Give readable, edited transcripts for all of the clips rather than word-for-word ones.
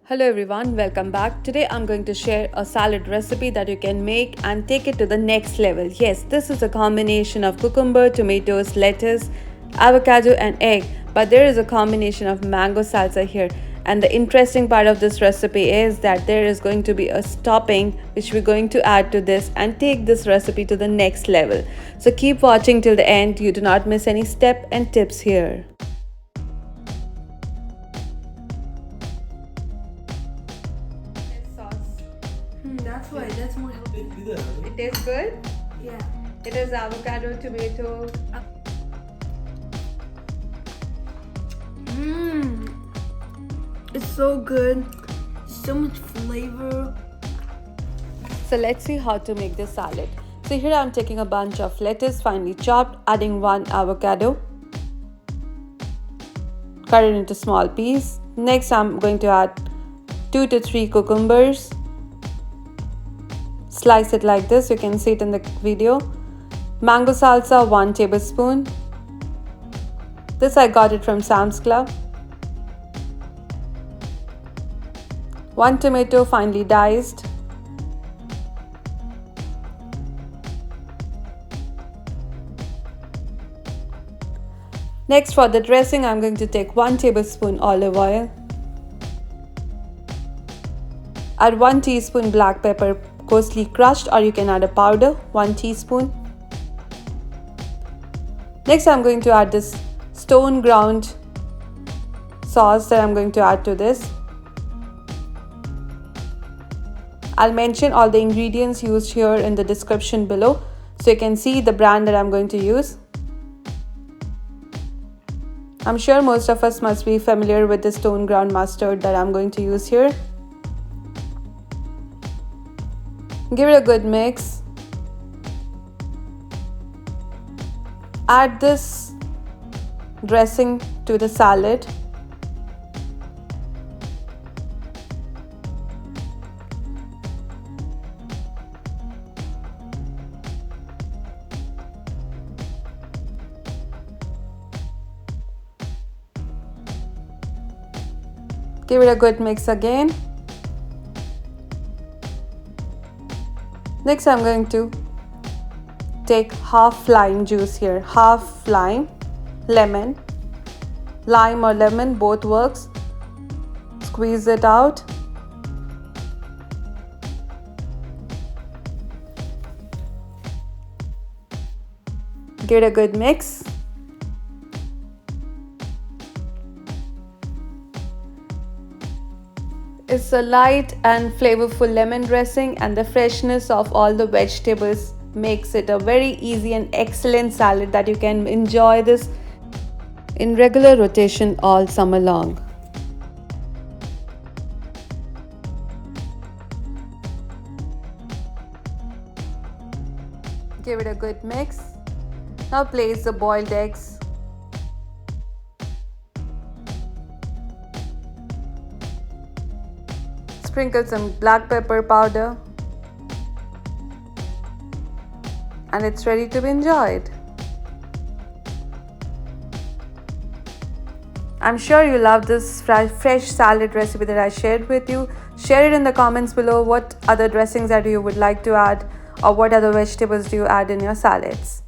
Hello everyone, welcome back. Today I'm going to share a salad recipe that you can make and take it to the next level. Yes, this is a combination of cucumber, tomatoes, lettuce, avocado and egg, but there is a combination of mango salsa here. And the interesting part of this recipe is that there is going to be a topping which we're going to add to this and take this recipe to the next level. So keep watching till the end. You do not miss any step and tips here. That's more healthy. It tastes good? Yeah. It is avocado, tomato. It's so good. So much flavor. So let's see how to make this salad. So here I'm taking a bunch of lettuce finely chopped, adding 1 avocado, cut it into small pieces. Next I'm going to add 2 to 3 cucumbers. Slice it like this, you can see it in the video. Mango salsa 1 tablespoon. This I got it from Sam's Club. 1 tomato finely diced. Next, for the dressing, I'm going to take 1 tablespoon olive oil. Add 1 teaspoon black pepper, coarsely crushed, or you can add a powder, 1 teaspoon. Next, I'm going to add this stone ground sauce that I'm going to add to this. I'll mention all the ingredients used here in the description below, so you can see the brand that I'm going to use. I'm sure most of us must be familiar with the stone ground mustard that I'm going to use here. Give it a good mix. Add this dressing to the salad. Give it a good mix again. Next, I'm going to take half lime juice here, half lime, lemon, lime or lemon, both works. Squeeze it out. Give it a good mix. It's a light and flavorful lemon dressing, and the freshness of all the vegetables makes it a very easy and excellent salad that you can enjoy this in regular rotation all summer long. Give it a good mix. Now place the boiled eggs. Sprinkle some black pepper powder, and it's ready to be enjoyed. I'm sure you love this fresh salad recipe that I shared with you. Share it in the comments below what other dressings that you would like to add, or what other vegetables do you add in your salads.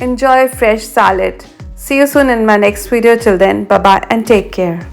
Enjoy fresh salad. See you soon in my next video. Till then, bye bye and take care.